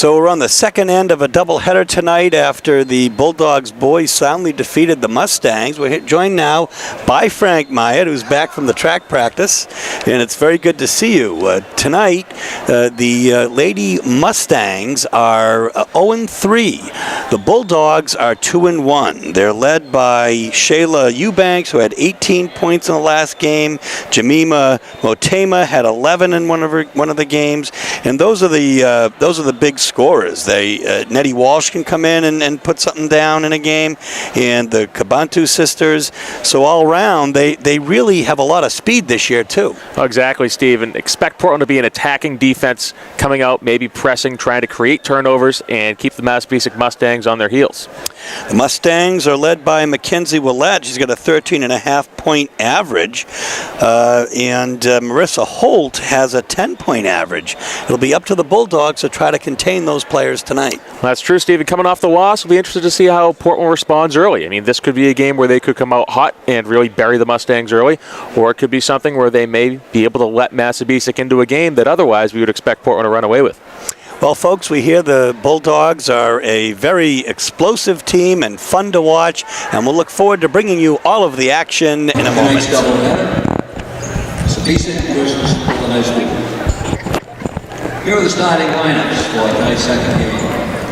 So we're on the second end of a doubleheader tonight after the Bulldogs boys soundly defeated the Mustangs. We're joined now by Frank Myatt, who's back from the track practice, and it's very good to see you. Tonight, the Lady Mustangs are 0-3. The Bulldogs are 2-1. They're led by Shayla Eubanks, who had 18 points in the last game. Jemima Motema had 11 in one of the games, and those are the big scorers. Nettie Walsh can come in and put something down in a game, and the Kabantu sisters. So all around, they really have a lot of speed this year too. Oh, exactly, Steve. And expect Portland to be an attacking defense, coming out, maybe pressing, trying to create turnovers, and keep the Massabesic Mustangs on their heels. The Mustangs are led by Mackenzie Willett. She's got a 13.5-point average, and Marissa Holt has a 10-point average. It'll be up to the Bulldogs to try to contain those players tonight. That's true, Steve. And coming off the loss, we'll be interested to see how Portland responds early. I mean, this could be a game where they could come out hot and really bury the Mustangs early, or it could be something where they may be able to let Massabesic into a game that otherwise we would expect Portland to run away with. Well, folks, we hear the Bulldogs are a very explosive team and fun to watch, and we'll look forward to bringing you all of the action in a moment. Massabesic versus Portland High School. Here are the starting lineups for tonight's second game.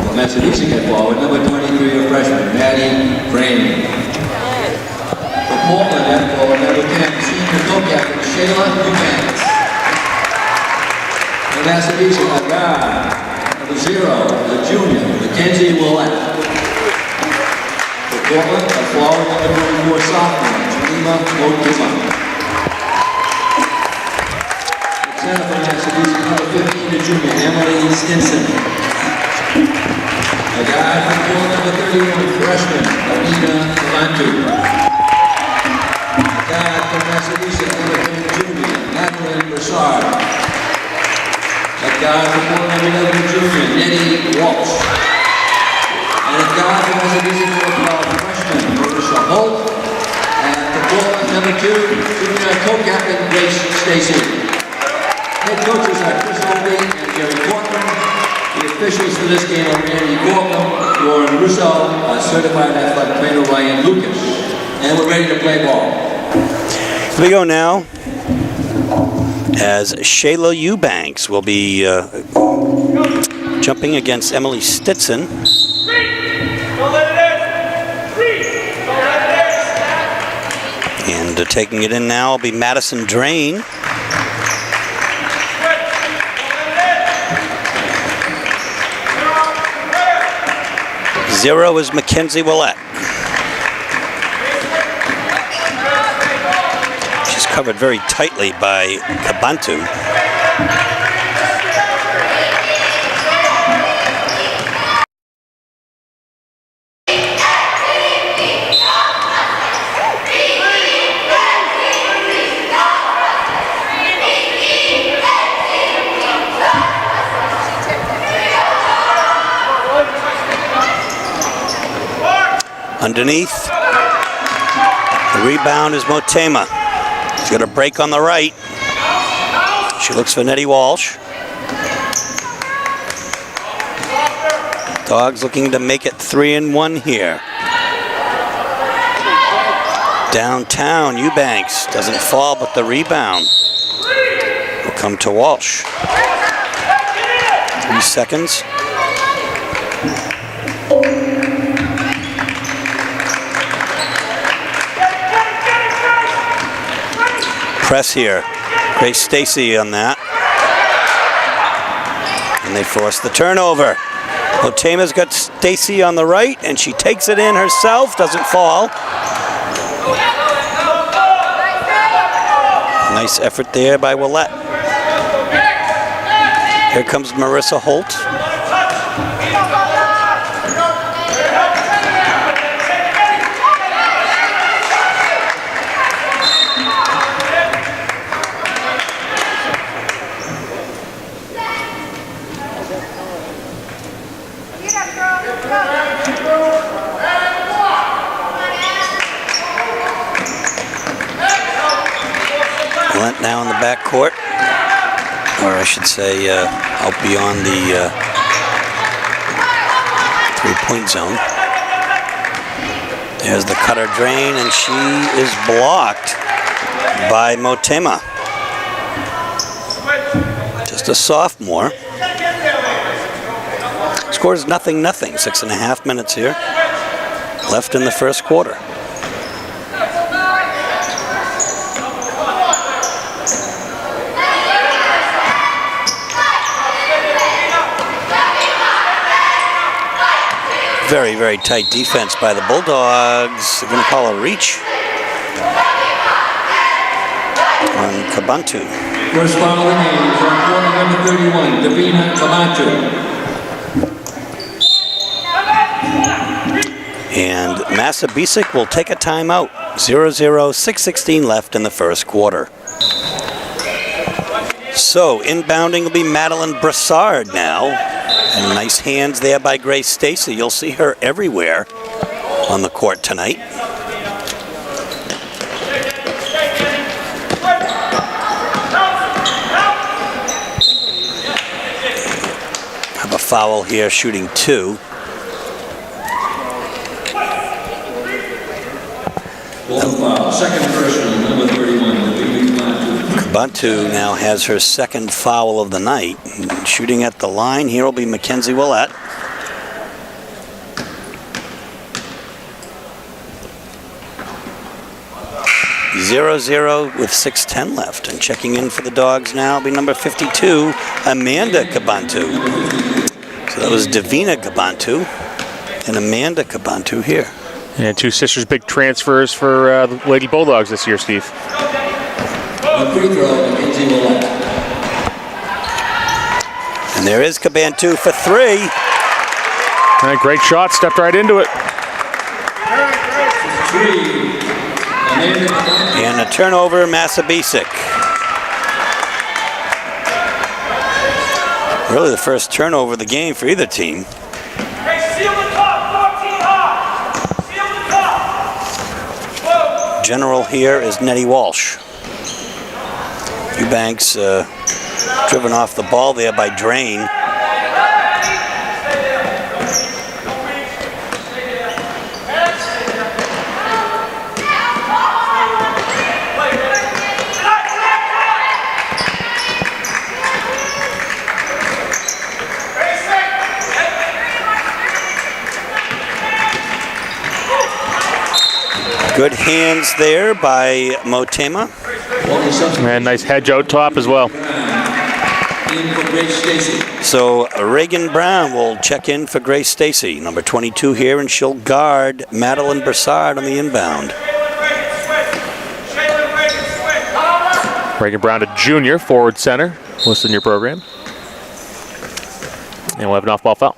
For Massabesic at forward, number 23, a freshman, Maddie Frame. For Portland at forward, number 10, senior co-captain, Shayla Eubanks. For Massabesic at guard, number 0, the junior, Mackenzie Willett. For Portland at forward, number 24, sophomore, Jemima Motema. Center for Massabesic, number 15, the junior, Emily Stinson. A guy from Portland, number 31, freshman, Anita Kabantu. A guy from Massabesic, number 10, junior, Madeline Broussard. A guy from Portland, number 11, junior, Nettie Walsh. And a guy from Massabesic, number 12, freshman, Marissa Holt. And for Portland, number 2, junior co-captain, Grace Stacy. Head coaches are Chris Oldie and Jerry Corcoran. The officials for this game are Randy Gorham, Lauren Russo, certified athletic trainer Ryan Lucas. And we're ready to play ball. Here we go now, as Shayla Eubanks will be jumping against Emily Stinson. And taking it in now will be Madison Drain. 0 is Mackenzie Willett. She's covered very tightly by Kabantu. Underneath, the rebound is Motema. She's got a break on the right. She looks for Nettie Walsh. Dogs looking to make it 3-1 here. Downtown, Eubanks doesn't fall, but the rebound will come to Walsh. 3 seconds. Press here. Grace Stacy on that. And they force the turnover. Motema's got Stacy on the right, and she takes it in herself, doesn't fall. Nice effort there by Willett. Here comes Marissa Holt. Willett now in the back court, or I should say out beyond the 3-point zone. There's the cutter drain, and she is blocked by Motema. Just a sophomore. Score is 0-0. 6.5 minutes here left in the first quarter. Very, very tight defense by the Bulldogs. They're going to call a reach on Kabantu. First foul of the game is on corner number 31, Davina Camacho. And Massabesic will take a timeout. 0-0, 6:16 left in the first quarter. So inbounding will be Madeline Brassard now. And nice hands there by Grace Stacy. You'll see her everywhere on the court tonight. Have a foul here, shooting 2. Second personal, number 31, Kabantu now has her second foul of the night. And shooting at the line here will be Mackenzie Willett. Zero with 6:10 left. And checking in for the Dogs now will be number 52, Amanda Kabantu. So that was Davina Kabantu and Amanda Kabantu here. And two sisters, big transfers for the Lady Bulldogs this year, Steve. And there is Kabantu for 3. All right, great shot, stepped right into it. And a turnover, Massabesic. Really the first turnover of the game for either team. General here is Nettie Walsh. Eubanks driven off the ball there by Drain. Good hands there by Motema. And nice hedge out top as well. So Reagan Brown will check in for Grace Stacy, number 22 here, and she'll guard Madeline Brassard on the inbound. Reagan Brown, a junior, forward center, listed in your program. And we'll have an off-ball foul.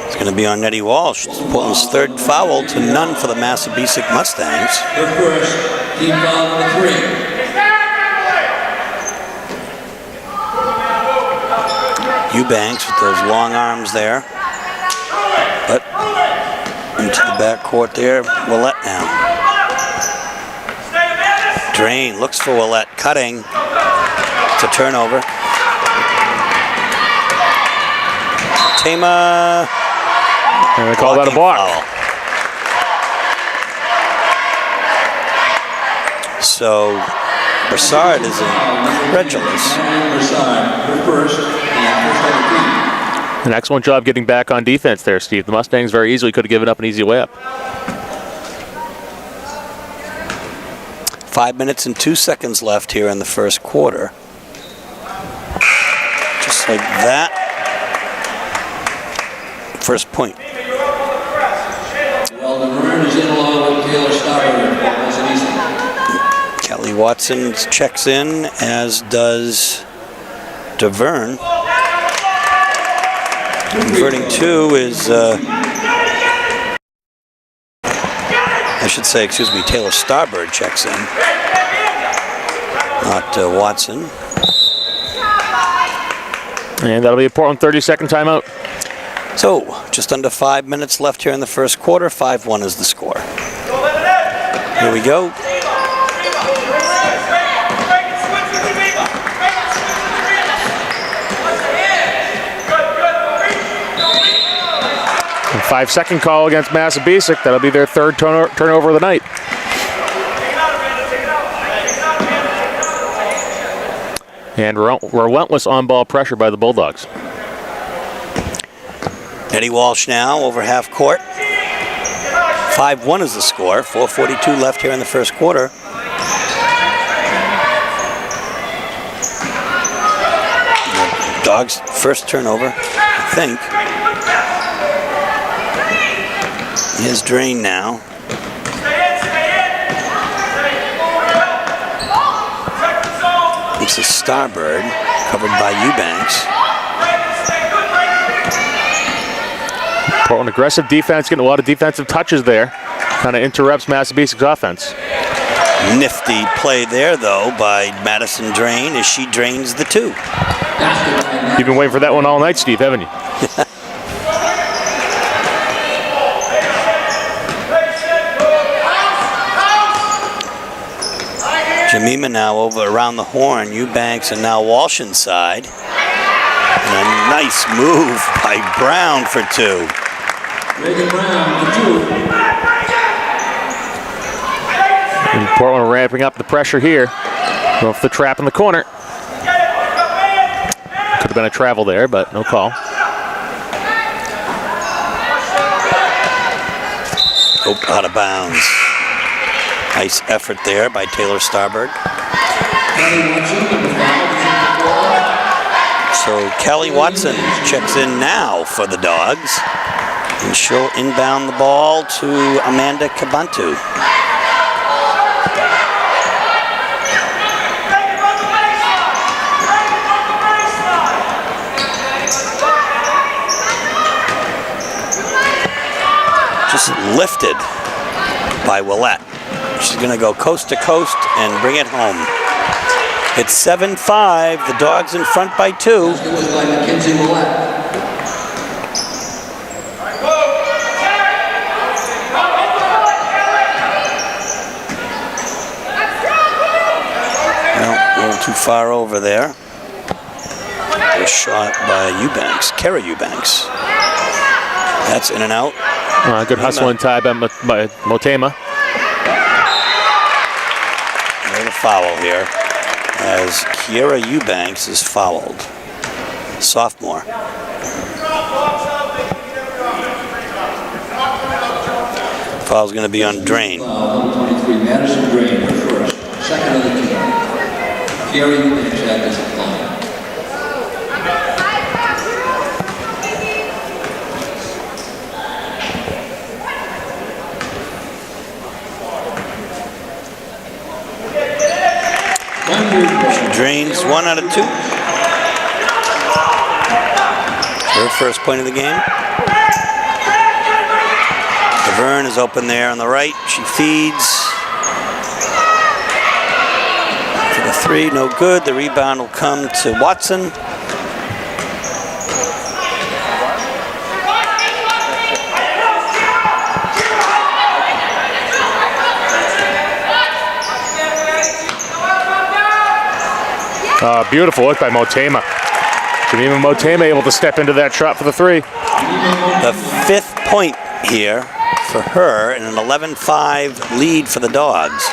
It's going to be on Nettie Walsh. It's Portland's third foul to none for the Massabesic Mustangs. Her first, team foul number 3. Eubanks with those long arms there. But into the backcourt there, Willett now. Drain looks for Willett, cutting. It's a turnover. Tama. And they call that a block. Foul. So Brassard is incredulous. An excellent job getting back on defense there, Steve. The Mustangs very easily could have given up an easy layup. 5 minutes and 2 seconds left here in the first quarter. Just like that. First point. Well, the Maroon is in along with Taylor Stopper. Kelly Watson checks in, as does DeVerne. Converting 2 is, I should say, excuse me, Taylor Starbird checks in, not Watson. And that'll be a Portland 30-second timeout. So, just under 5 minutes left here in the first quarter. 5-1 is the score. Here we go. And 5-second call against Massabesic. That'll be their third turnover of the night. And relentless on-ball pressure by the Bulldogs. Eddie Walsh now over half court. 5-1 is the score. 4:42 left here in the first quarter. Dogs' first turnover, I think. Here's Drain now. It's a Starbird, covered by Eubanks. Portland aggressive defense, getting a lot of defensive touches there. Kind of interrupts Massabesic's offense. Nifty play there, though, by Madison Drain as she drains the two. You've been waiting for that one all night, Steve, haven't you? Jemima now over around the horn. Eubanks and now Walsh inside. And a nice move by Brown for two. Reagan Brown for two. And Portland ramping up the pressure here. Going for the trap in the corner. Could have been a travel there, but no call. Oh, out of bounds. Nice effort there by Taylor Starbird. So Kelly Watson checks in now for the Dogs. And she'll inbound the ball to Amanda Kabantu. Just lifted by Willette. She's going to go coast to coast and bring it home. It's 7-5. The Dogs in front by 2. It was by Mackenzie Willette. Well, a little too far over there. A shot by Eubanks, Kara Eubanks. That's in and out. Good hustle and tie by Motema. A foul here as Kiera Eubanks is fouled. Sophomore. Foul's going to be on Drain. 23, Madison Drain first. Second of the team. Kiera Eubanks had this apply. She drains 1 out of 2. Her first point of the game. Laverne is open there on the right. She feeds. For the 3, no good. The rebound will come to Watson. Beautiful look by Motema. Even Motema able to step into that shot for the 3. The 5th point here for her and an 11-5 lead for the Dogs.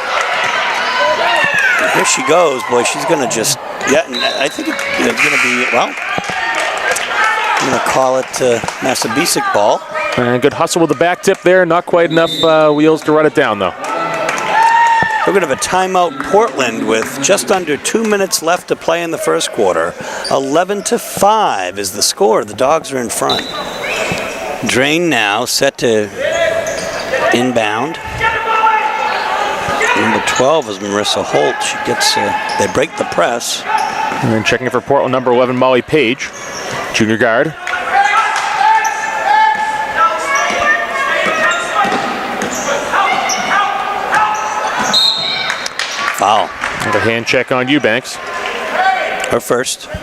And here she goes. Boy, she's going to just, yeah, and I think it's going to be, well, I'm going to call it Massabesic ball. And good hustle with the back tip there. Not quite enough wheels to run it down, though. We're going to have a timeout Portland with just under 2 minutes left to play in the first quarter. 11-5 is the score. The Dogs are in front. Drain now, set to inbound. Number 12 is Marissa Holt. She gets, they break the press. And then checking for Portland, number 11, Molly Page, junior guard. Foul. And a hand check on Eubanks. Her first. Open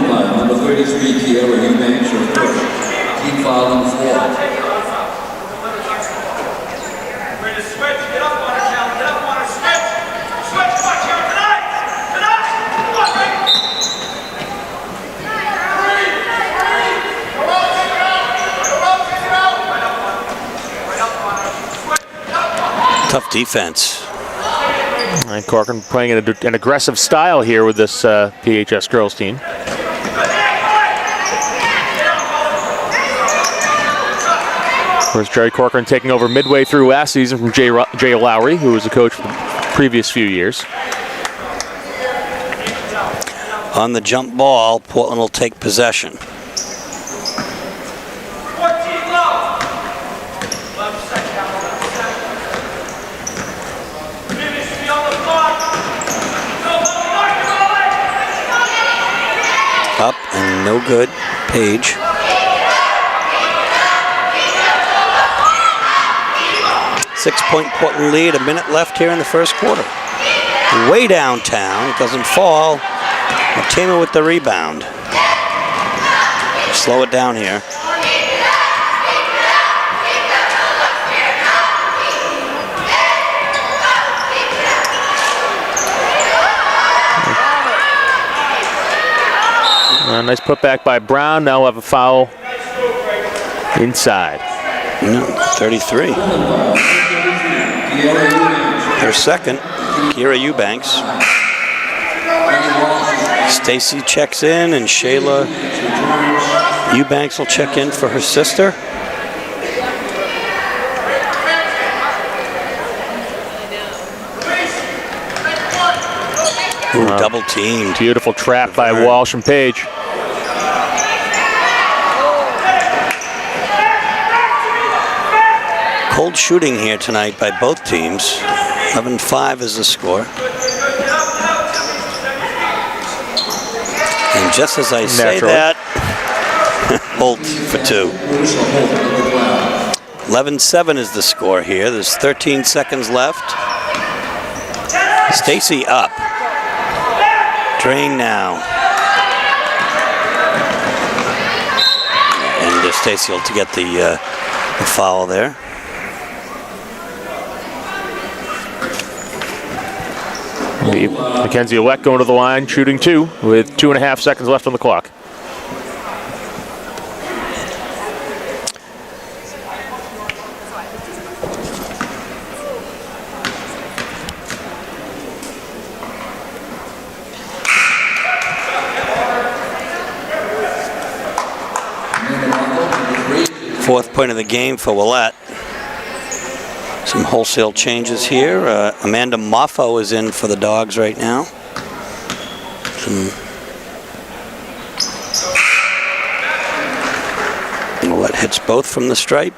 by number 33, Kiera Eubanks, her first. Team foul on the floor. Tough defense. And Corcoran playing an aggressive style here with this PHS girls team. Of course, Jerry Corcoran taking over midway through last season from Jay Lowry, who was the coach for the previous few years. On the jump ball, Portland will take possession. Up and no good. Page. Six-point Portland lead, a minute left here in the first quarter. Way downtown, it doesn't fall. Matema with the rebound. Slow it down here. Nice putback by Brown. Now we'll have a foul inside. No, 33. Her second, Kira Eubanks. Stacy checks in, and Shayla Eubanks will check in for her sister. Ooh, double teamed. Beautiful trap by Walsh and Page. Cold shooting here tonight by both teams. 11-5 is the score. And just as I say that, Holt for 2. 11-7 is the score here. There's 13 seconds left. Stacy up. Drain now. And Stacy will to get the foul there. Mackenzie Owek going to the line, shooting 2 with 2.5 seconds left on the clock. Fourth point of the game for Willette. Some wholesale changes here. Amanda Moffo is in for the Dogs right now. Willette hits both from the stripe.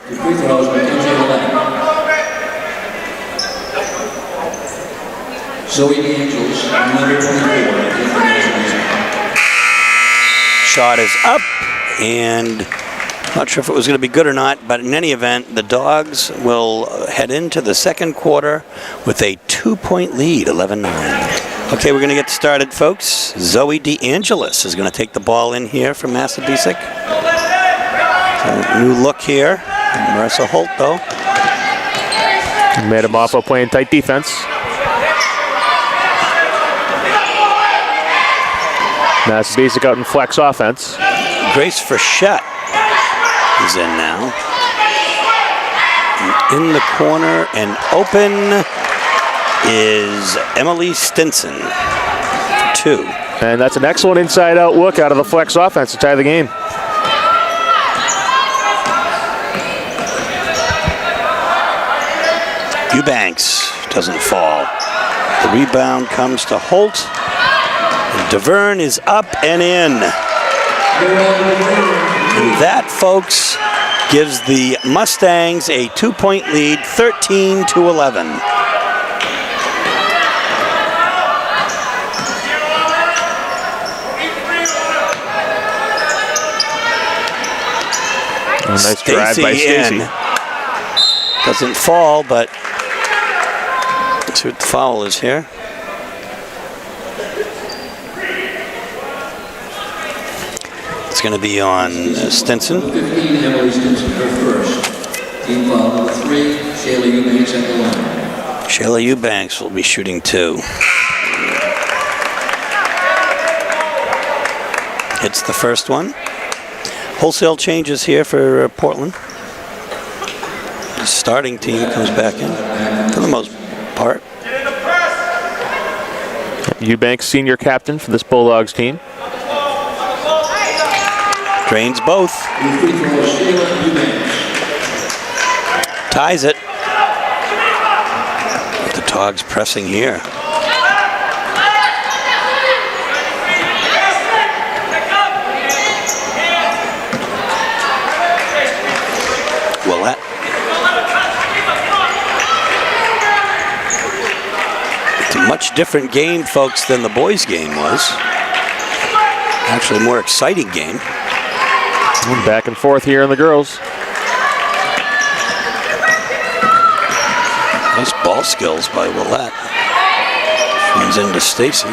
Shot is up, and not sure if it was going to be good or not, but in any event, the Dogs will head into the second quarter with a 2-point lead, 11-9. Okay, we're going to get started, folks. Zoe DeAngelis is going to take the ball in here from Massabesic. So, new look here. Marissa Holt, though. Madamofo playing tight defense. Massabesic out in flex offense. Grace Frechette is in now. And in the corner and open is Emily Stinson. 2. And that's an excellent inside-out look out of the flex offense to tie the game. Eubanks doesn't fall. The rebound comes to Holt. And DeVerne is up and in. And that, folks, gives the Mustangs a 2-point lead, 13-11. A nice drive by Stacy. Doesn't fall, but let's see what the foul is here. It's going to be on Stinson. 15, Emily Stinson, her first. Team foul number 3, Shayla Eubanks at the line. Shayla Eubanks will be shooting 2. Hits the first one. Wholesale changes here for Portland. The starting team comes back in for the most part. Eubanks, senior captain for this Bulldogs team. Drains both. Ties it. The Togs pressing here. Willett. It's a much different game, folks, than the boys' game was. Actually, a more exciting game. Back and forth here in the girls. Nice ball skills by Willett. Comes into Stacy.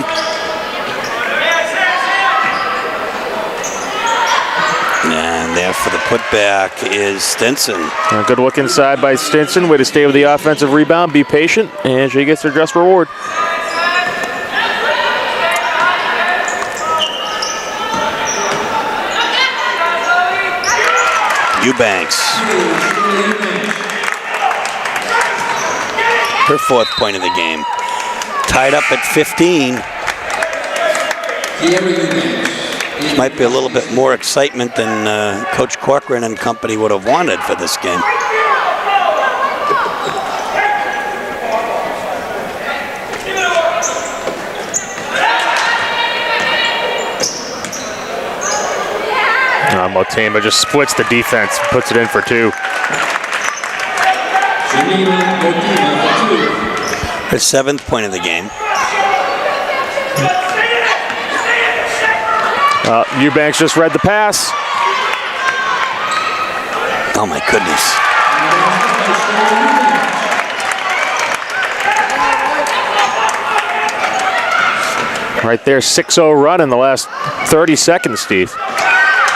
And there for the putback is Stinson. A good look inside by Stinson. Way to stay with the offensive rebound. Be patient, and she gets her just reward. Eubanks. Her 4th point of the game. Tied up at 15. Might be a little bit more excitement than Coach Corcoran and company would have wanted for this game. Motema just splits the defense, puts it in for 2. Her 7th point of the game. Eubanks just read the pass. Oh my goodness. Right there, 6-0 run in the last 30 seconds, Steve.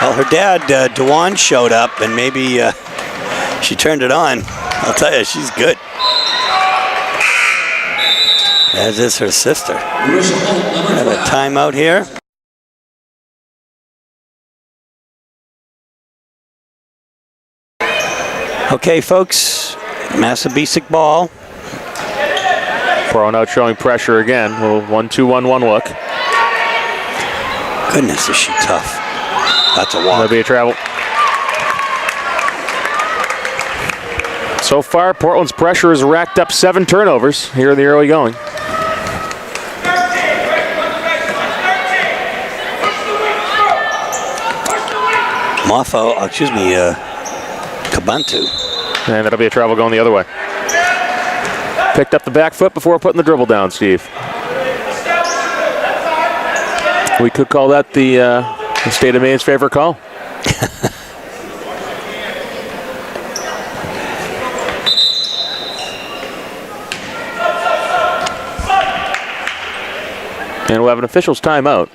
Well, her dad, Dewan, showed up, and maybe she turned it on. I'll tell you, she's good. As is her sister. Have a timeout here. Okay, folks, Massabesic ball. Brown out showing pressure again. Little 1-2-1-1 look. Goodness, is she tough. That's a walk. That'll be a travel. So far, Portland's pressure has racked up 7 turnovers here in the early going. Kabantu. And that'll be a travel going the other way. Picked up the back foot before putting the dribble down, Steve. We could call that the state of Maine's favorite call. And we'll have an official's timeout.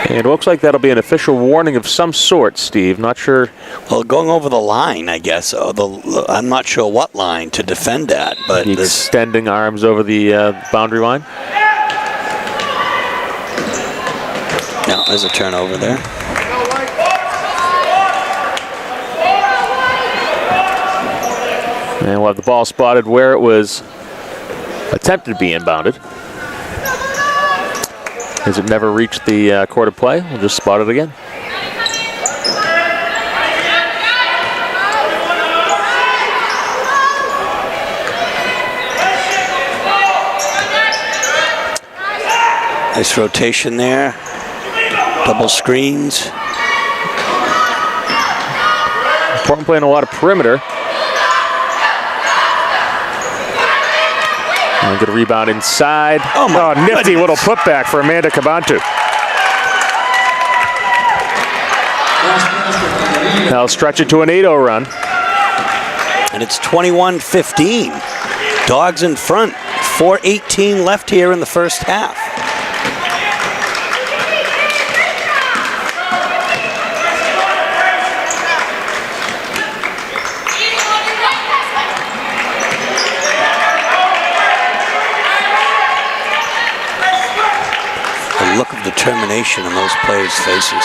And it looks like that'll be an official warning of some sort, Steve. Not sure. Well, going over the line, I guess. I'm not sure what line to defend that, but extending arms over the boundary line. No, there's a turnover there. And we'll have the ball spotted where it was attempted to be inbounded. As it never reached the court of play, we'll just spot it again. Nice rotation there. Double screens. Portland playing a lot of perimeter. And good rebound inside. Oh, nifty little putback for Amanda Kabantu. Now stretch it to an 8-0 run. And it's 21-15. Dogs in front. 4:18 left here in the first half. determination in those players' faces.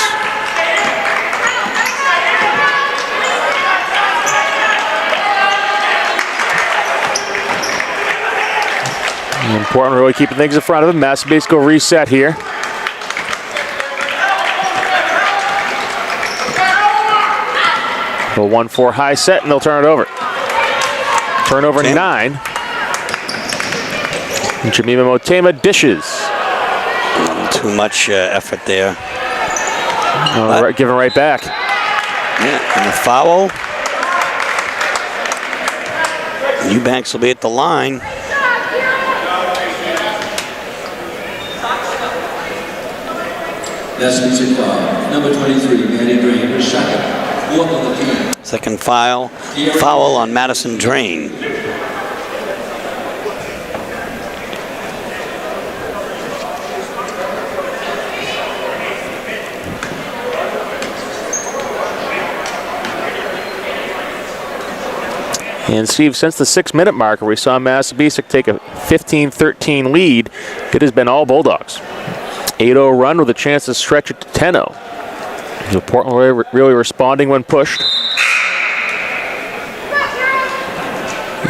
Important, really keeping things in front of him. Massabesic will reset here. A 1-4 high set, and they'll turn it over. Turnover 9. And Jemima Motema dishes. Too much effort there. Giving right back. Yeah, and a foul. Eubanks will be at the line. Massabesic foul. Number 23, Maddie Drain, her second. Fourth on the team. Second foul on Madison Drain. And Steve, since the 6-minute marker, we saw Massabesic take a 15-13 lead. It has been all Bulldogs. 8-0 run with a chance to stretch it to 10-0. So Portland really responding when pushed.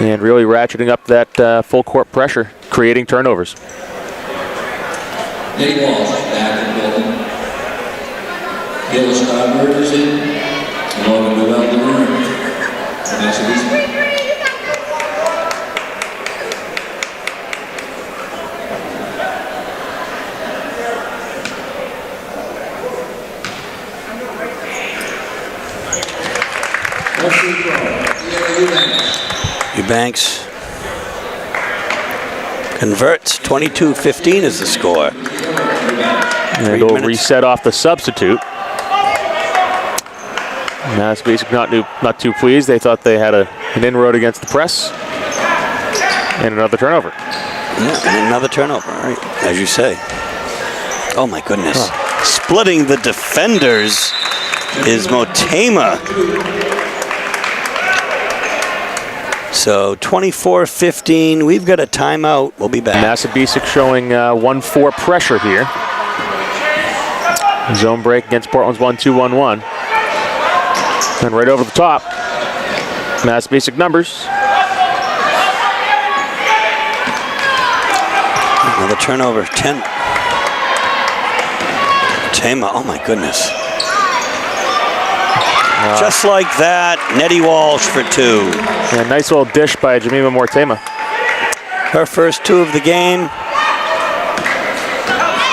And really ratcheting up that full court pressure, creating turnovers. Nick Walsh back in the building. Gil Steinberg is in. Along with Noel DeVerne. Massabesic. Eubanks converts. 22-15 is the score. And they'll reset off the substitute. Massabesic not too pleased. They thought they had an inroad against the press. And another turnover. Yeah, and another turnover, right, as you say. Oh my goodness. Splitting the defenders is Motema. So 24-15, we've got a timeout. We'll be back. Massabesic showing 1-4 pressure here. Zone break against Portland's 1-2-1-1. And right over the top, Massabesic numbers. Another turnover, 10. Motema, oh my goodness. Just like that, Nettie Walsh for 2. Yeah, nice little dish by Jemima Motema. Her first 2 of the game.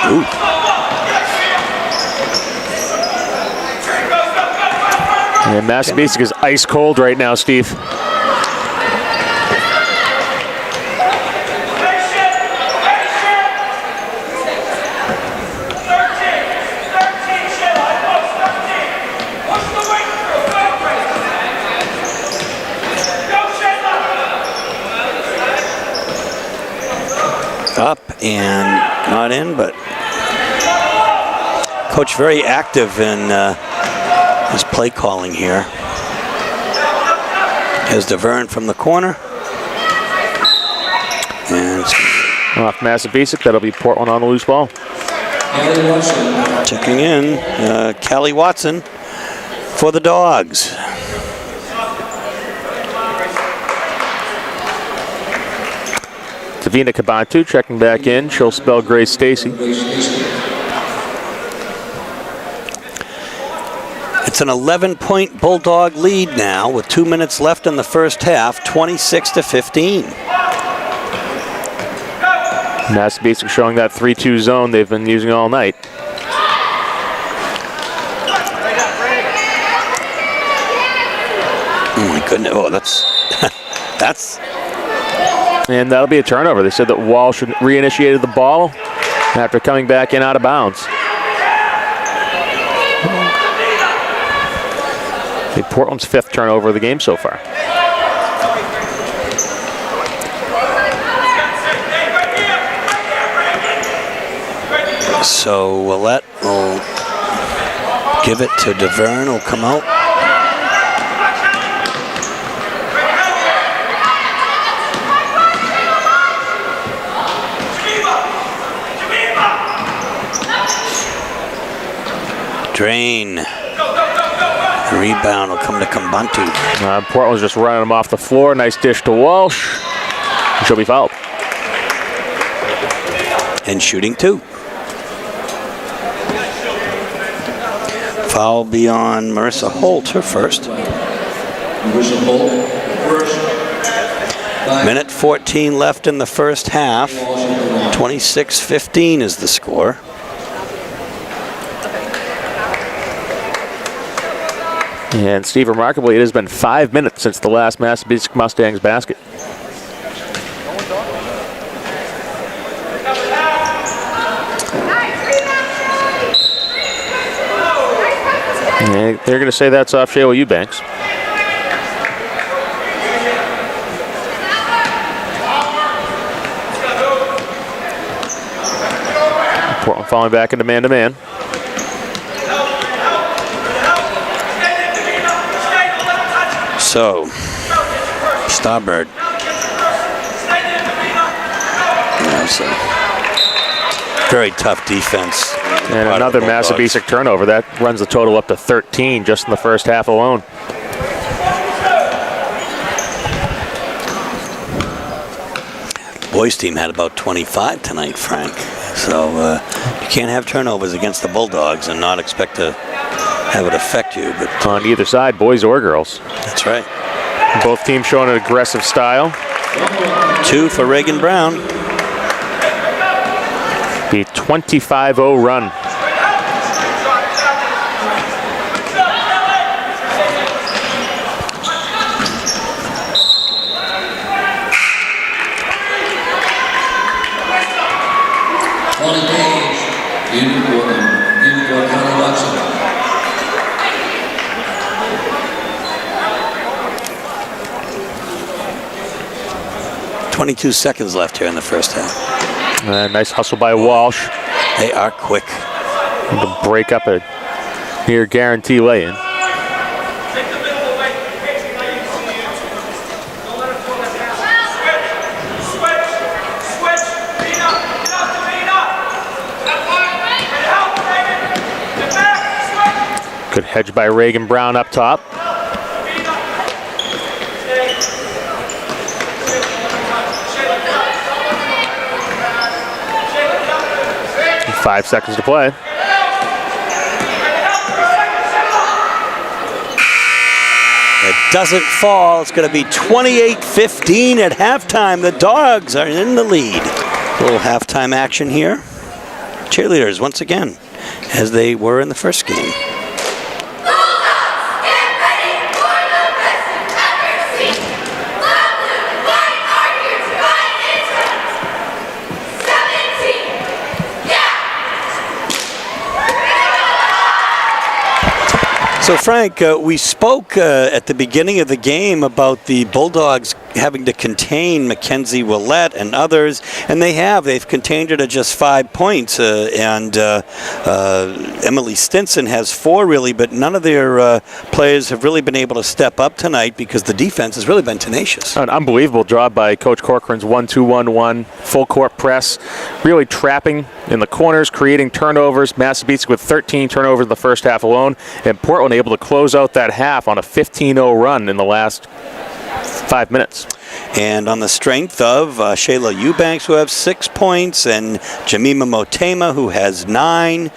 Ooh. And Massabesic is ice cold right now, Steve. Up and not in, but coach very active in his play calling here. Here's DeVerne from the corner. And off Massabesic, that'll be Portland on the loose ball. Checking in, Callie Watson for the Dogs. Davina Kabantu checking back in. She'll spell Grace Stacy. It's an 11-point Bulldog lead now with 2 minutes left in the first half, 26-15. Massabesic showing that 3-2 zone they've been using all night. Oh my goodness, oh that's, that's. And that'll be a turnover. They said that Walsh reinitiated the ball after coming back in out of bounds. Portland's 5th turnover of the game so far. So Willette will give it to DeVerne, will come out. Drain. The rebound will come to Kambantu. Portland's just running him off the floor. Nice dish to Walsh. She'll be fouled. And shooting 2. Foul be on Marissa Holt, her first. Marissa Holt, first. Minute 14 left in the first half. 26-15 is the score. And Steve, remarkably, it has been 5 minutes since the last Massabesic Mustangs basket. And they're going to say that's off Shayla Eubanks. Portland falling back into man-to-man. So, Starbird. Very tough defense. And another Massabesic turnover. That runs the total up to 13 just in the first half alone. Boys team had about 25 tonight, Frank. So you can't have turnovers against the Bulldogs and not expect to have it affect you. But on either side, boys or girls. That's right. Both teams showing an aggressive style. 2 for Reagan Brown. The 25-0 run. County 22 seconds left here in the first half. Nice hustle by Walsh. They are quick. To break up a near guarantee lay-in. Good hedge by Reagan Brown up top. 5 seconds to play. It doesn't fall. It's going to be 28-15 at halftime. The Dogs are in the lead. A little halftime action here. Cheerleaders once again, as they were in the first game. So, Frank, we spoke at the beginning of the game about the Bulldogs having to contain Mackenzie Willett and others, and they have. They've contained her to just 5 points, and Emily Stinson has 4, really, but none of their players have really been able to step up tonight because the defense has really been tenacious. An unbelievable job by Coach Corcoran's 1-2-1-1, full court press, really trapping in the corners, creating turnovers. Massabesic with 13 turnovers in the first half alone, and Portland able to close out that half on a 15-0 run in the last 5 minutes. And on the strength of Shayla Eubanks, who have 6 points, and Jemima Motema, who has 9.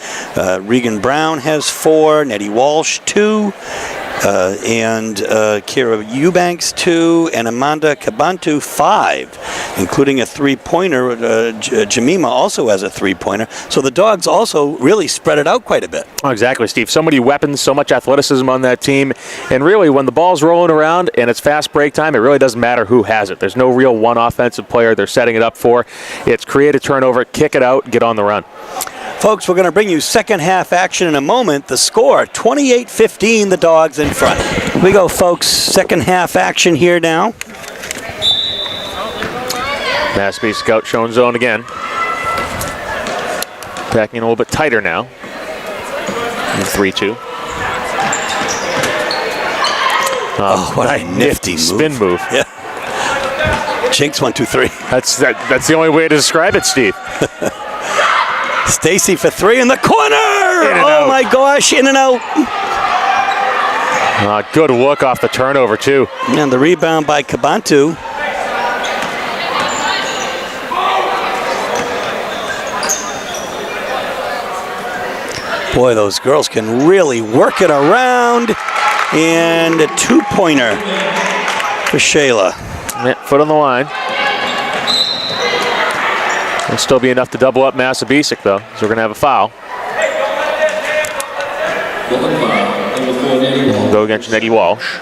Regan Brown has 4. Nettie Walsh, 2. And Kira Eubanks, 2. And Amanda Kabantu, 5, including a 3-pointer. Jemima also has a 3-pointer. So the Dogs also really spread it out quite a bit. Oh, exactly, Steve. So many weapons, so much athleticism on that team. And really, when the ball's rolling around and it's fast break time, it really doesn't matter who has it. There's no real one offensive player they're setting it up for. It's create a turnover, kick it out, get on the run. Folks, we're going to bring you second half action in a moment. The score, 28-15, the Dogs in front. Here we go, folks. Second half action here now. Massabesic out showing zone again. Backing in a little bit tighter now. 3-2. Oh, what a nifty spin move. Yeah. Jinx 1, 2, 3. That's the only way to describe it, Steve. Stacy for 3 in the corner. Oh my gosh, in and out. Good look off the turnover, too. And the rebound by Kabantu. Boy, those girls can really work it around. And a two-pointer for Shayla. Foot on the line. It'll still be enough to double up Massabesic, though, so we're going to have a foul. We'll go against Nettie Walsh.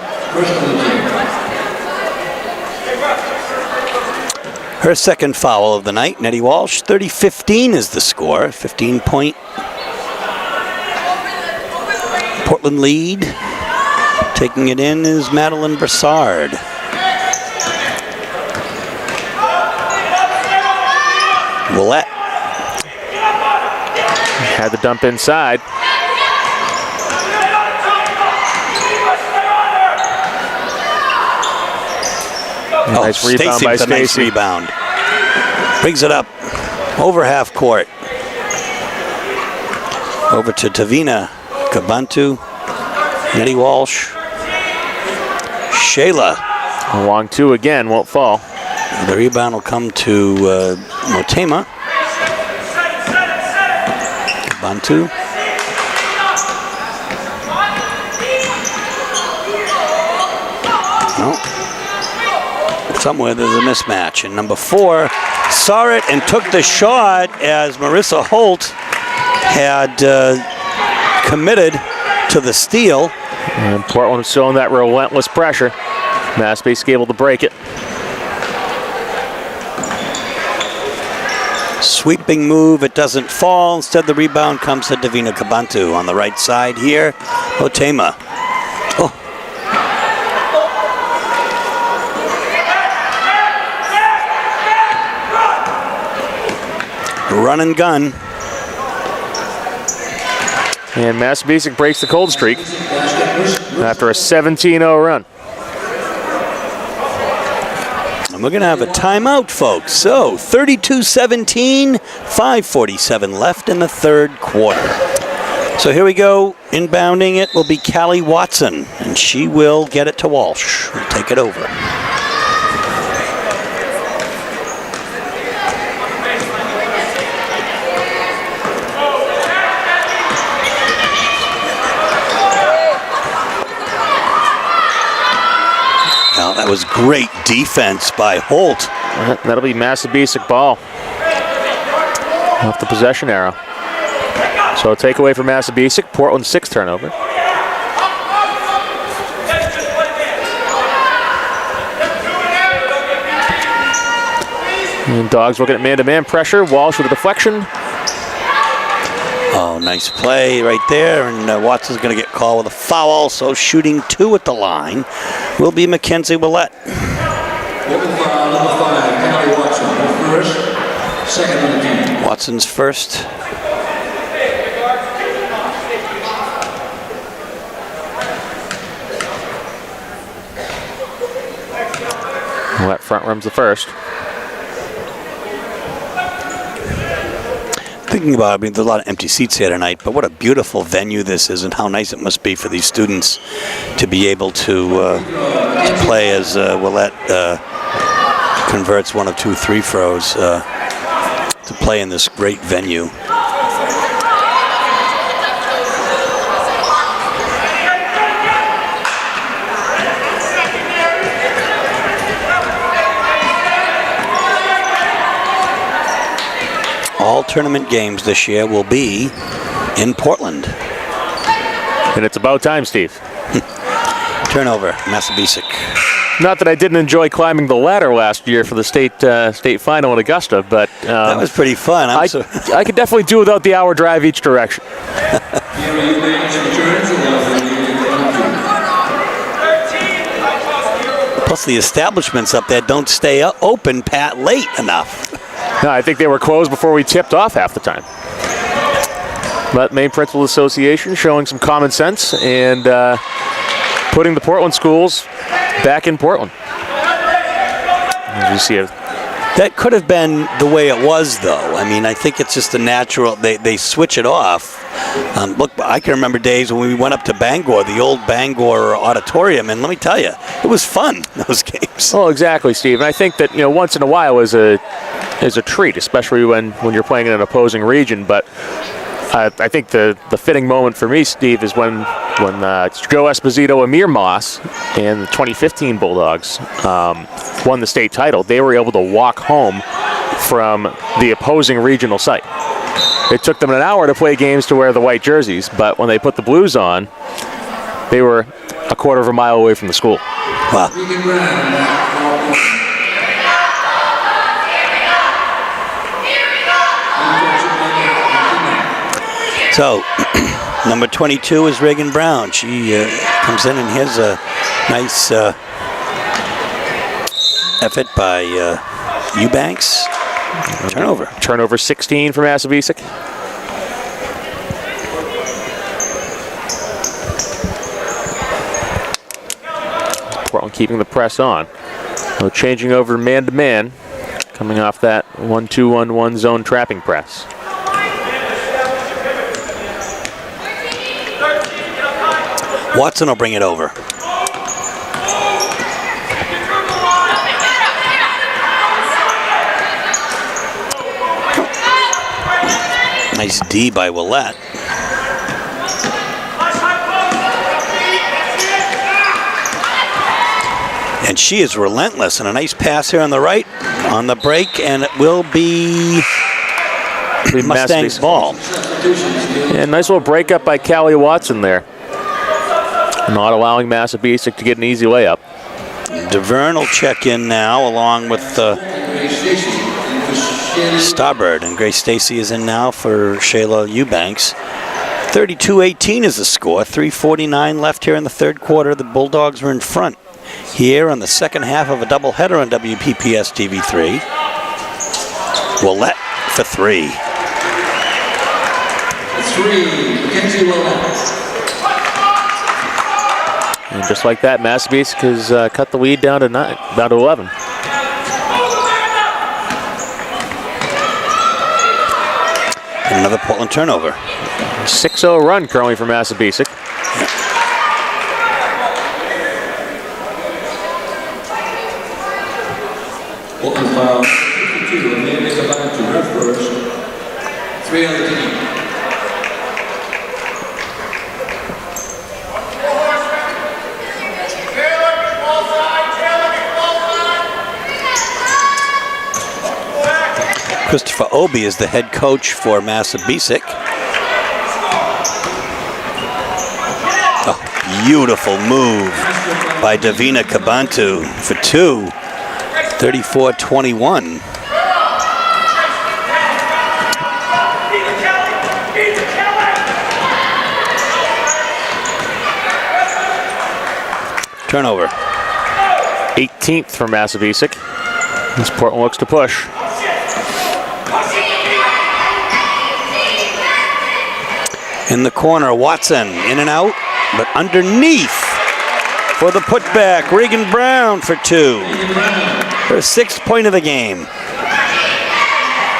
Her second foul of the night, Nettie Walsh. 30-15 is the score. 15-point Portland lead. Taking it in is Madeline Brassard. Willette. Had the dump inside. Nice rebound by Stacy. Nice rebound. Brings it up over half court. Over to Tavina Kabantu. Nettie Walsh. Shayla. A long two again, won't fall. The rebound will come to Motema. Kabantu. No. Somewhere there's a mismatch. And number 4 saw it and took the shot as Marissa Holt had committed to the steal. And Portland was showing that relentless pressure. Massabesic able to break it. Sweeping move, it doesn't fall. Instead, the rebound comes to Davina Kabantu on the right side here. Motema. Oh. Run and gun. And Massabesic breaks the cold streak after a 17-0 run. And we're going to have a timeout, folks. So, 32-17, 5:47 left in the third quarter. So here we go. Inbounding it will be Callie Watson, and she will get it to Walsh. We'll take it over. That was great defense by Holt. That'll be Massabesic ball off the possession arrow. So a takeaway for Massabesic. Portland's 6th turnover. And Dogs looking at man-to-man pressure. Walsh with a deflection. Oh, nice play right there. And Watson's going to get called with a foul. So shooting 2 at the line will be Mackenzie Willette. Number 5, Callie Watson. Her first, second on the team. Watson's first. Willette front rim's the first. Thinking about it, I mean, there's a lot of empty seats here tonight, but what a beautiful venue this is, and how nice it must be for these students to be able to play as Willette converts one of 2 free throws to play in this great venue. All tournament games this year will be in Portland. And it's about time, Steve. Turnover, Massabesic. Not that I didn't enjoy climbing the ladder last year for the state final in Augusta, but that was pretty fun. I could definitely do without the hour drive each direction. Plus, the establishments up there don't stay open late enough. No, I think they were closed before we tipped off half the time. But Maine Principal Association showing some common sense and putting the Portland schools back in Portland. As you see it. That could have been the way it was, though. I mean, I think it's just a natural. They switch it off Look, I can remember days when we went up to Bangor, the old Bangor auditorium, and let me tell you, it was fun, those games. Well, exactly, Steve. And I think that, once in a while is a treat, especially when you're playing in an opposing region. But I think the fitting moment for me, Steve, is when Joe Esposito, Amir Moss, and the 2015 Bulldogs won the state title. They were able to walk home from the opposing regional site. It took them an hour to play games to wear the white jerseys, but when they put the blues on, they were a quarter of a mile away from the school. Wow. So, number 22 is Reagan Brown. She comes in, and here's a nice effort by Eubanks. Turnover. Turnover 16 for Massabesic. Portland keeping the press on. So changing over man-to-man, coming off that 1-2-1-1 zone trapping press. Watson will bring it over. Nice D by Willette. And she is relentless. And a nice pass here on the right, on the break, and it will be Mustang's ball. Yeah, nice little breakup by Callie Watson there. Not allowing Massabesic to get an easy layup. DeVerne will check in now, along with Stobbard, and Grace Stacy is in now for Shayla Eubanks. 32-18 is the score. 3:49 left here in the third quarter. The Bulldogs are in front here on the second half of a doubleheader on WPPS TV3. Willette for three. Mackenzie Willette. And just like that, Massabesic has cut the lead down to 11. Another Portland turnover. 6-0 run currently for Massabesic. Portland foul 52, and they make a back to her first. 3 on the team. Christopher Obie is the head coach for Massabesic. Oh, beautiful move by Davina Kabantu for two. 34-21. Turnover. 18th for Massabesic. As Portland looks to push. In the corner, Watson in and out, but underneath for the putback. Reagan Brown for two. Her 6th point of the game.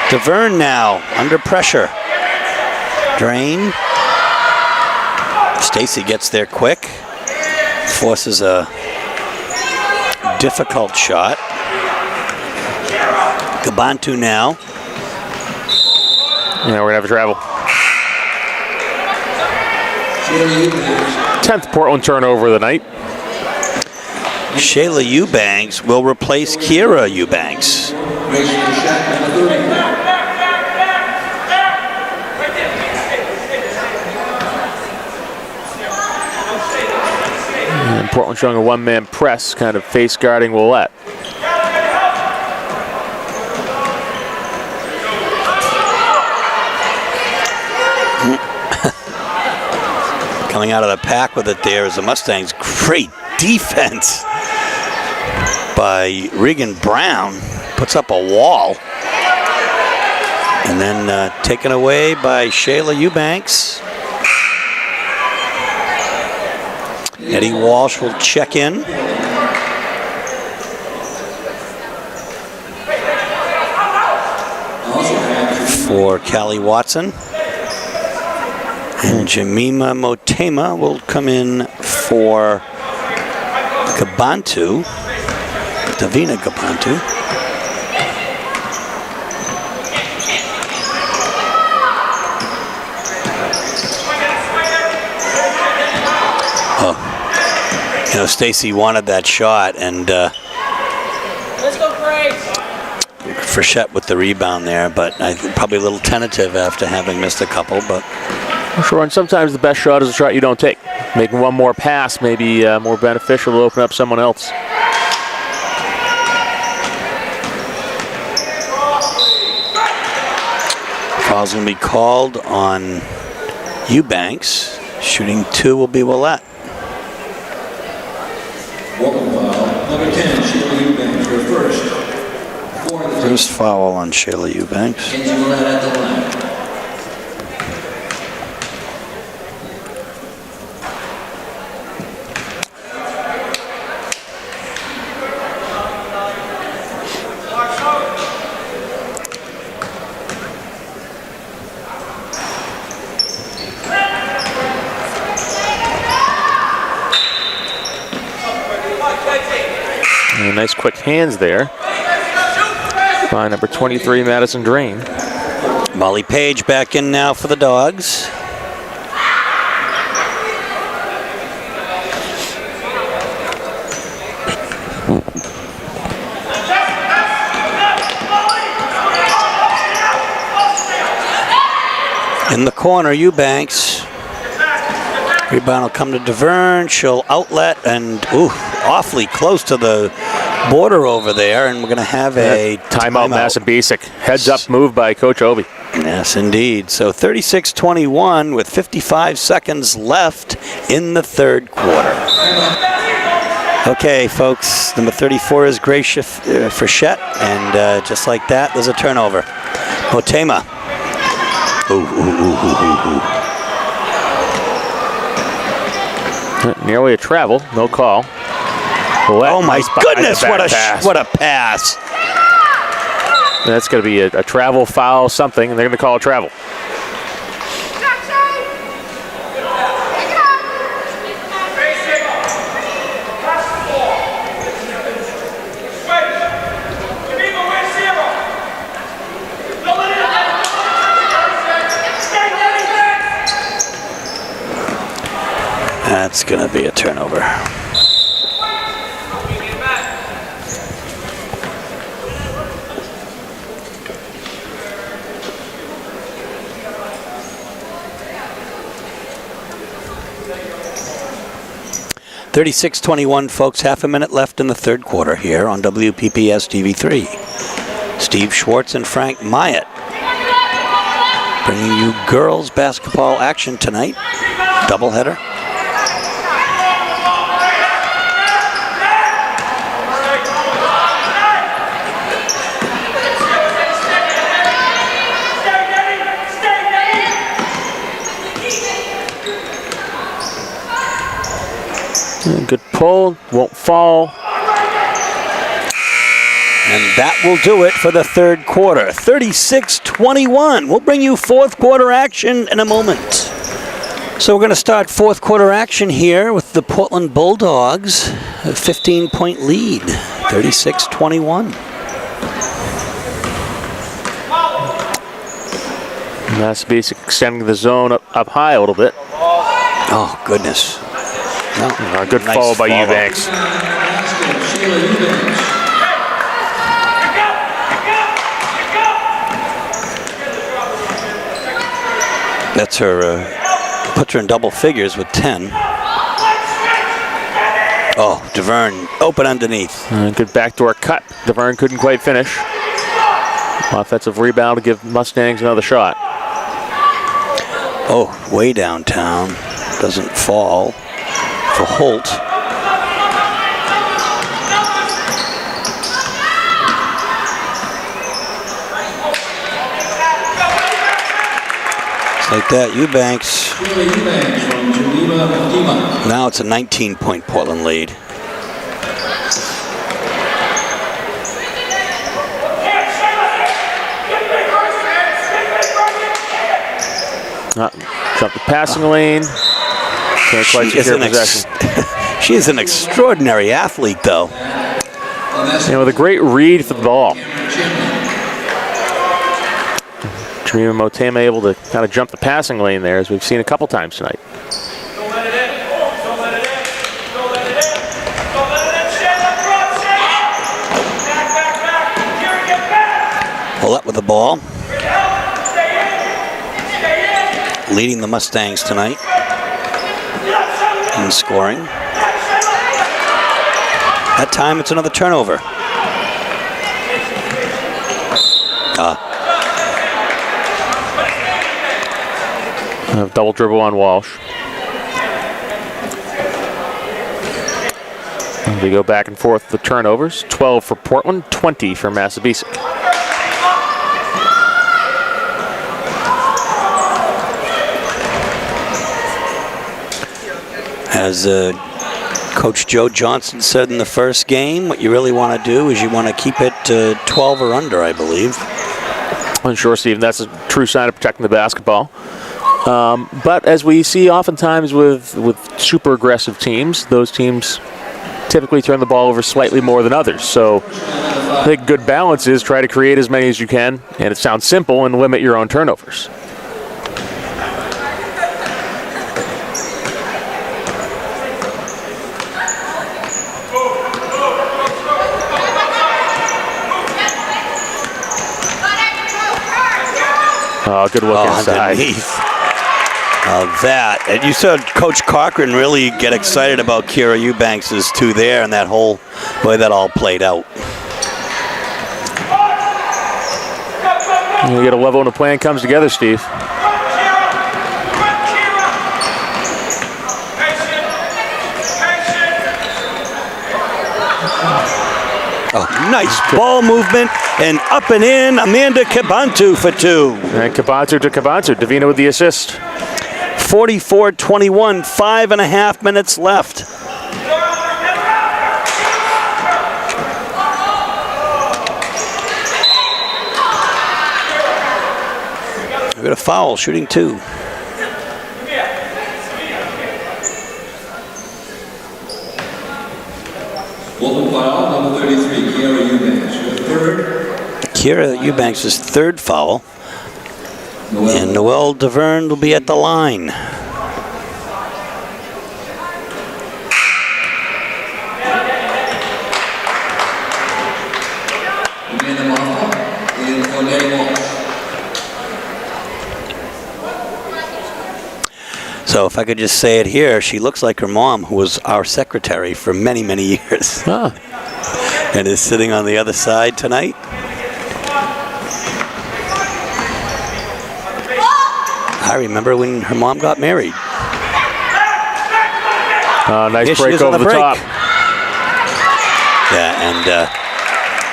DeVerne now under pressure. Drain. Stacy gets there quick. Forces a difficult shot. Kabantu now. Yeah, we're going to have a travel. 10th Portland turnover of the night. Shayla Eubanks will replace Kira Eubanks. And Portland showing a one-man press, kind of face guarding Willette. Coming out of the pack with it there is the Mustangs. Great defense by Reagan Brown. Puts up a wall. And then taken away by Shayla Eubanks. Eddie Walsh will check in. For Callie Watson. And Jemima Motema will come in for Gabantu, Davina Gabantu. Oh, you know, Stacy wanted that shot, and Let's go, Grace. Frechette with the rebound there, but probably a little tentative after having missed a couple. But Sure, and sometimes the best shot is a shot you don't take. Making one more pass may be more beneficial to open up someone else. Foul's going to be called on Eubanks. Shooting 2 will be Willette. Welcome foul, number 10, Sheila Eubanks, her first. First foul on Sheila Eubanks. Kenzie Willette at the line. And nice quick hands there by number 23, Madison Drain. Molly Page back in now for the Dogs. In the corner, Eubanks. Rebound will come to DeVerne. She'll outlet and, ooh, awfully close to the border over there. And we're going to have a timeout. Massabesic. Heads up move by Coach Obi. Yes, indeed. So 36-21 with 55 seconds left in the third quarter. Okay, folks, number 34 is Grace Frechette, and just like that, there's a turnover. Motema. Nearly a travel, no call. Oh my goodness, what a pass. That's going to be a travel foul, something, and they're going to call a travel. That's going to be a turnover. (36-21), folks. Half a minute left in the third quarter here on WPPS TV3. Steve Schwartz and Frank Myatt bringing you girls basketball action tonight. Doubleheader. Good pull, won't fall. And that will do it for the third quarter. 36-21. We'll bring you fourth quarter action in a moment. So we're going to start fourth quarter action here with the Portland Bulldogs. A 15-point lead, 36-21. Massabesic extending the zone up high a little bit. Oh, goodness. No. A good Nice follow by follow. Eubanks. That's her, puts her in double figures with 10. Oh, DeVerne, open underneath. Good backdoor cut. DeVerne couldn't quite finish. Offensive rebound to give Mustangs another shot. Oh, way downtown. Doesn't fall for Holt. Just like that, Eubanks. Now it's a 19-point Portland lead. Jump the passing lane. Can't quite secure possession. She is an extraordinary athlete, though. And with a great read for the ball. Dream Motema able to kind of jump the passing lane there, as we've seen a couple times tonight. Don't let it in. Don't let it in. Don't let it in. Don't let it in. Stand up front. Stand up. Back. Kira, get back. Pull up with the ball. Stay in. Leading the Mustangs tonight in scoring. That time it's another turnover. Double dribble on Walsh. And we go back and forth the turnovers. 12 for Portland, 20 for Massabesic. As Coach Joe Johnson said in the first game, what you really want to do is you want to keep it 12 or under, I believe. I'm sure, Steve, that's a true sign of protecting the basketball. But as we see oftentimes with super aggressive teams, those teams typically turn the ball over slightly more than others. So I think good balance is try to create as many as you can, and it sounds simple, and limit your own turnovers. Oh, good look inside. Underneath of that. And you saw Coach Cochran really get excited about Kira Eubanks' two there, and that whole way that all played out. You get a level when the plan comes together, Steve. Oh, nice ball movement, and up and in, Amanda Cabantu for two. And Cabantu to Cabantu. Davina with the assist. 44-21, 5.5 minutes left. We got a foul, shooting two. Welcome foul, number 33, Kira Eubanks. Your third. Kira Eubanks' third foul. And Noelle Deverne will be at the line. So if I could just say it here, she looks like her mom, who was our secretary for many, many years. And is sitting on the other side tonight. I remember when her mom got married. Nice break over the top. Yeah, and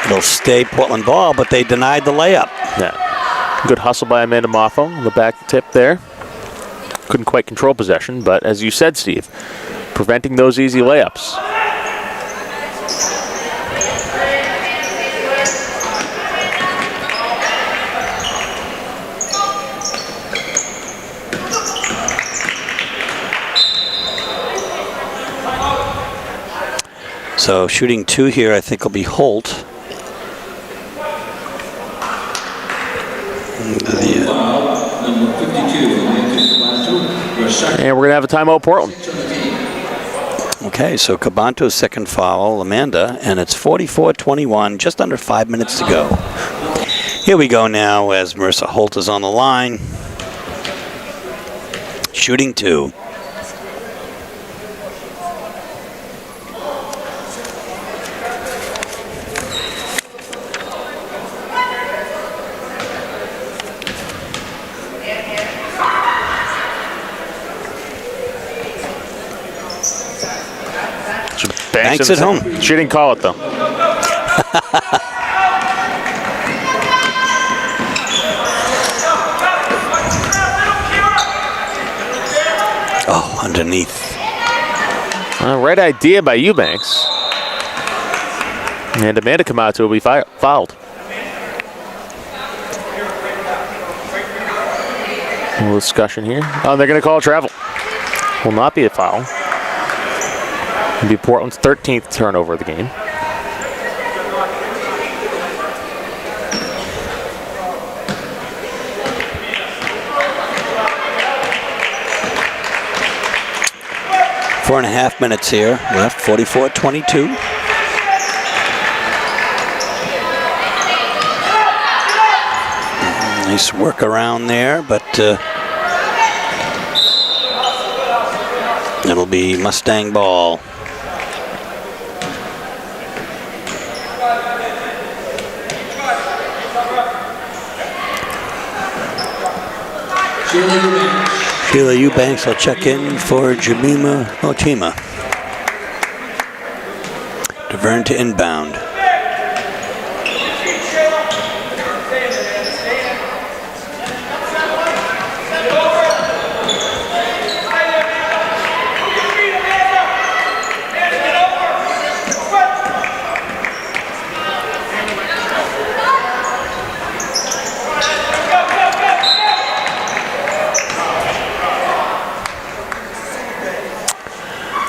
it'll stay Portland ball, but they denied the layup. Yeah. Good hustle by Amanda Moffo on the back tip there. Couldn't quite control possession, but as you said, Steve, preventing those easy layups. So shooting two here, I think, will be Holt. Number 52, and we're going to have a timeout, Portland. Okay, so Cabanto's second foul, Amanda, and it's 44-21, just under 5 minutes to go. Here we go now as Marissa Holt is on the line. Shooting two. Banks at home. She didn't call it, though. Oh, underneath. Right idea by Eubanks. And Amanda Cabantu will be fouled. A little discussion here. Oh, they're going to call travel. Will not be a foul. It'll be Portland's 13th turnover of the game. Four and a half minutes here left, 44-22. Nice work around there, but it'll be Mustang ball. Sheila Eubanks will check in for Jemima Motima. DeVerne to inbound.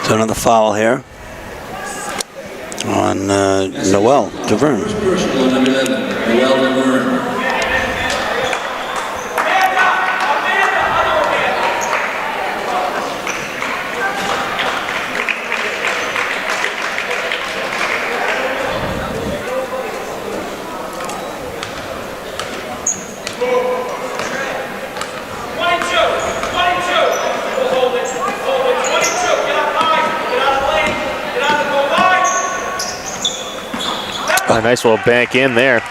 So another foul here on Noel DeVerne. Personal number 11, Noel DeVerne. A nice little bank in there.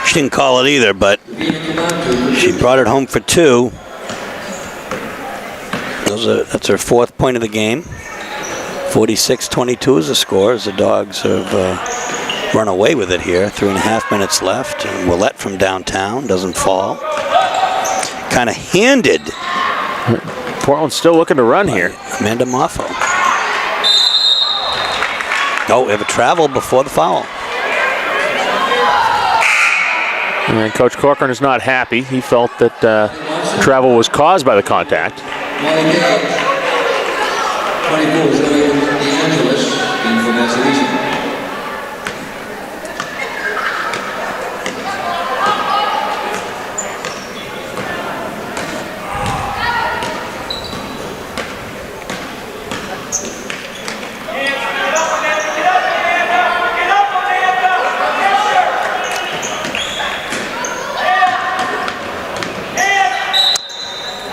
She didn't call it either, but she brought it home for two. That's her fourth point of the game. 46-22 is the score as the Dogs have run away with it here. 3.5 minutes left, and Willette from downtown doesn't fall. Kind of handed. Portland's still looking to run here. Amanda Moffo. Oh, we have a travel before the foul. And Coach Corcoran is not happy. He felt that travel was caused by the contact. 24 is DeAngelis in for Massabesic.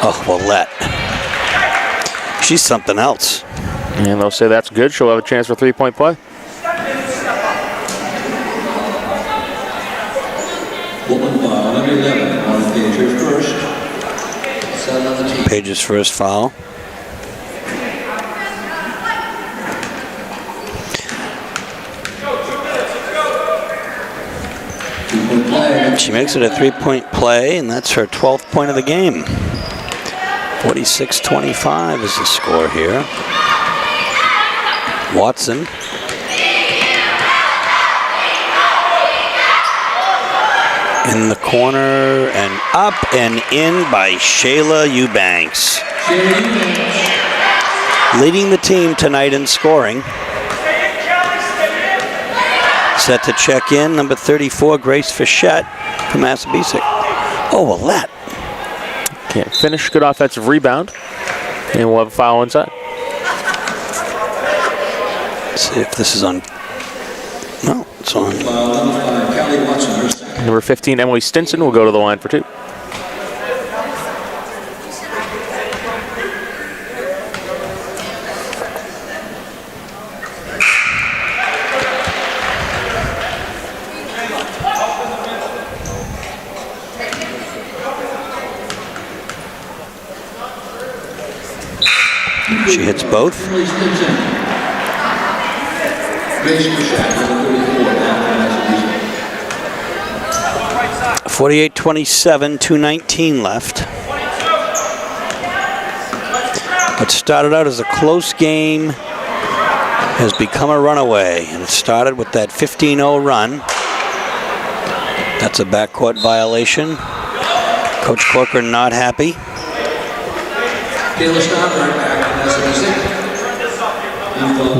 Oh, Willette. She's something else. And they'll say that's good. She'll have a chance for three-point play. Portland foul, number 11, on Page's first. 7 on the team. Page's first foul. She makes it a three-point play, and that's her 12th point of the game. 46-25 is the score here. Watson. In the corner and up and in by Shayla Eubanks. Leading the team tonight in scoring. Set to check in, number 34, Grace Fichette from Massabesic. Oh, Willette. Can't finish. Good offensive rebound. And we'll have a foul inside. Let's see if this is on. No, it's on. Foul number 5, Callie Watson, her second. Number 15, Emily Stinson, will go to the line for two. She hits both. Emily Stinson. Grace Fichette, number 34, after Massabesic. 48-27, 2:19 left. What started out as a close game has become a runaway, and it started with that 15-0 run. That's a backcourt violation Coach Corcoran not happy. Taylor Stoddard back to Massabesic.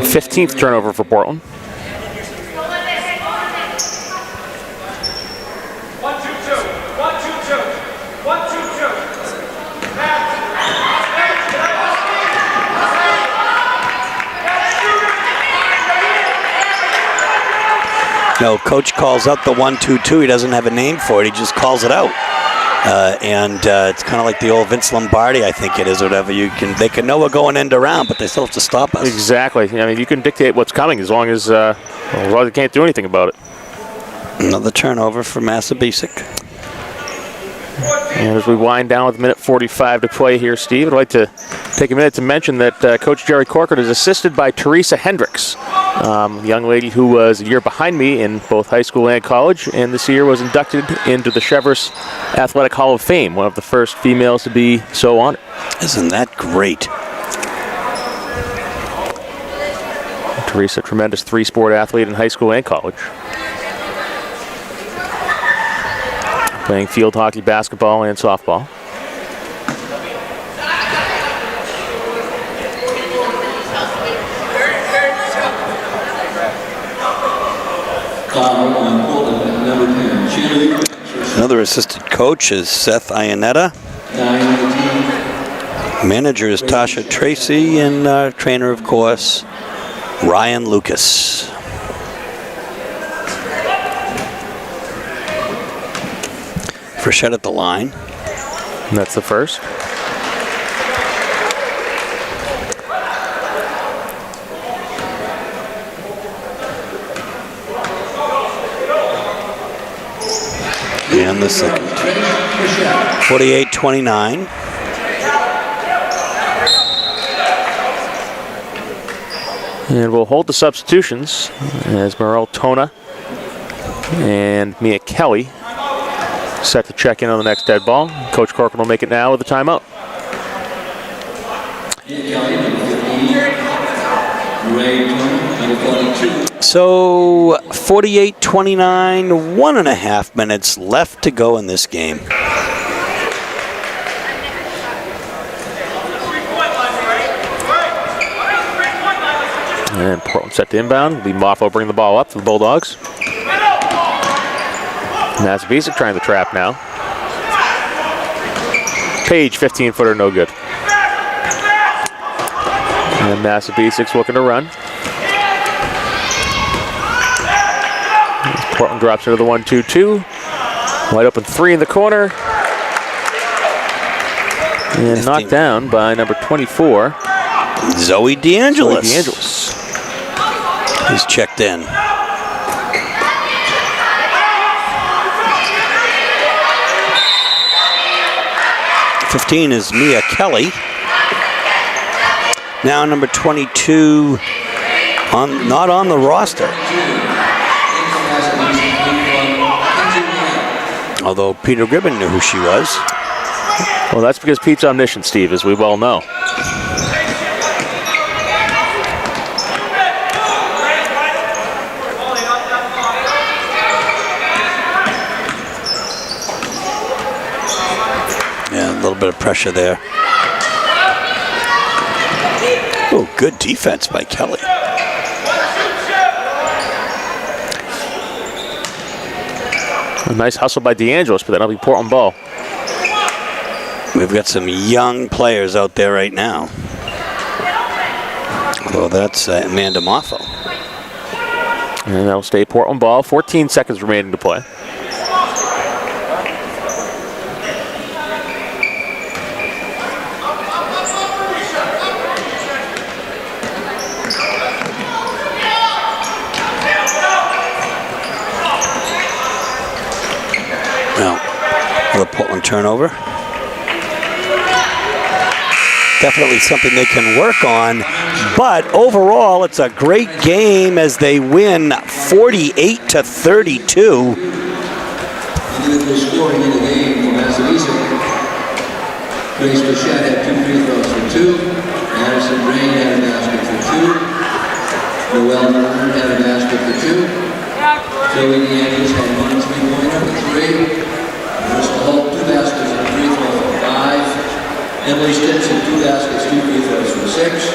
15th turnover for Portland. 1-2-2. 1-2-2. 1-2-2. No, Coach calls out the 1-2-2. He doesn't have a name for it. He just calls it out. It's kind of like the old Vince Lombardi, I think it is, or whatever. They can know we're going end around, but they still have to stop us. Exactly. I mean, you can dictate what's coming as long as they can't do anything about it. Another turnover for Massabesic. And as we wind down with 1:45 to play here, Steve, I'd like to take a minute to mention that Coach Jerry Corcoran is assisted by Teresa Hendricks, a young lady who was a year behind me in both high school and college, and this year was inducted into the Chevrolet Athletic Hall of Fame, one of the first females to be so honored. Isn't that great? Teresa, a tremendous three-sport athlete in high school and college. Playing field hockey, basketball, and softball. Foul on Portland, number 10, cheerleader. Another assistant coach is Seth Iannetta. 9-18. Manager is Tasha Tracy, and trainer, of course, Ryan Lucas. Frechette at the line. And that's the first. And the second. 48-29. And we'll hold the substitutions as Merle Tona and Mia Kelly set to check in on the next dead ball. Coach Corcoran will make it now with a timeout. So 48-29, 1.5 minutes left to go in this game. And Portland set to inbound. Lee Moffo bring the ball up for the Bulldogs. Massabesic trying the trap now. Page, 15-footer, no good. And Massabesic's looking to run. Portland drops into the 1-2-2. Wide open three in the corner. And 15. Knocked down by number 24. Zoe DeAngelis. Zoe DeAngelis. He's checked in. '15 is Mia Kelly. Now number 22, not on the roster. Although Peter Gribben knew who she was. Well, that's because Pete's omniscient, Steve, as we well know. Yeah, a little bit of pressure there. Oh, good defense by Kelly. A nice hustle by DeAngelis, but that'll be Portland ball. We've got some young players out there right now. Well, that's Amanda Moffo. And that'll stay Portland ball. 14 seconds remaining to play. Well, another Portland turnover. Definitely something they can work on, but overall it's a great game as they win 48-32. Individual scoring in the game for Massabesic. Grace Frechette had 2 free throws for 2. Addison Rain had a basket for 2. Noelle Norton had a basket for 2. Zoe DeAngelis had 1 3-pointer for 3. Bristol Holt 2 baskets and 3 Emily Stinson, 2 baskets, 2 free throws from 6.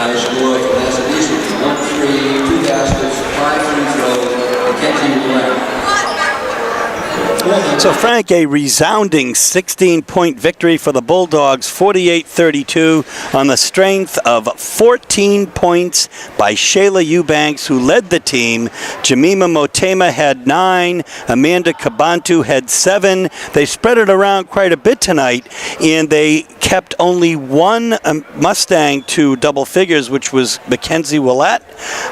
High score for Massabesic, 1-3, 2 baskets, 5 free throws. Mackenzie Black. So, Frank, a resounding 16-point victory for the Bulldogs, 48-32, on the strength of 14 points by Shayla Eubanks, who led the team. Jemima Motema had 9. Amanda Kabantu had 7. They spread it around quite a bit tonight, and they kept only one Mustang to double figures, which was Mackenzie Willett.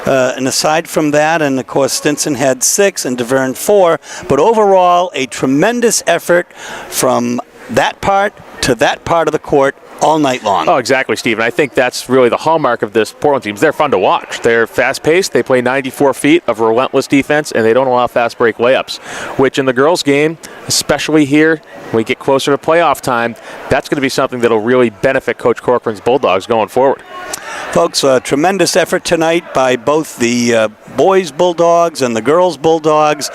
And aside from that, and of course, Stinson had 6 and DeVerne 4. But overall, a tremendous effort from that part to that part of the court all night long. Oh, exactly, Steve. And I think that's really the hallmark of this Portland team. They're fun to watch. They're fast-paced. They play 94 feet of relentless defense, and they don't allow fast break layups, which in the girls' game, especially here, when we get closer to playoff time, that's going to be something that will really benefit Coach Corcoran's Bulldogs going forward. Folks, a tremendous effort tonight by both the boys Bulldogs and the girls Bulldogs,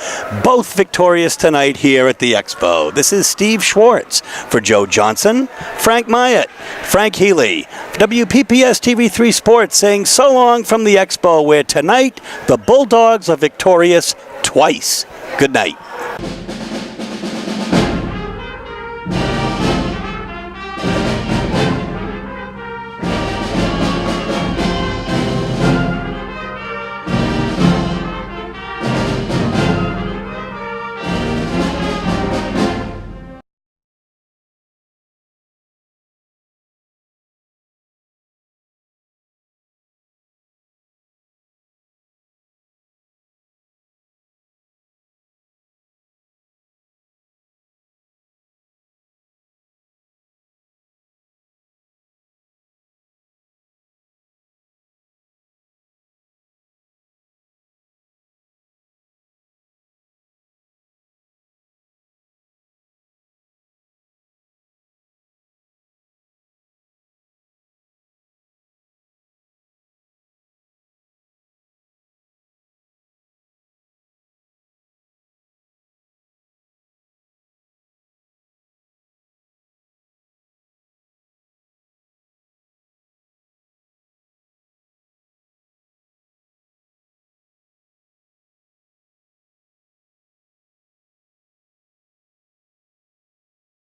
both victorious tonight here at the Expo. This is Steve Schwartz for Joe Johnson, Frank Myatt, Frank Healy, WPPS TV3 Sports, saying so long from the Expo, where tonight the Bulldogs are victorious twice. Good night.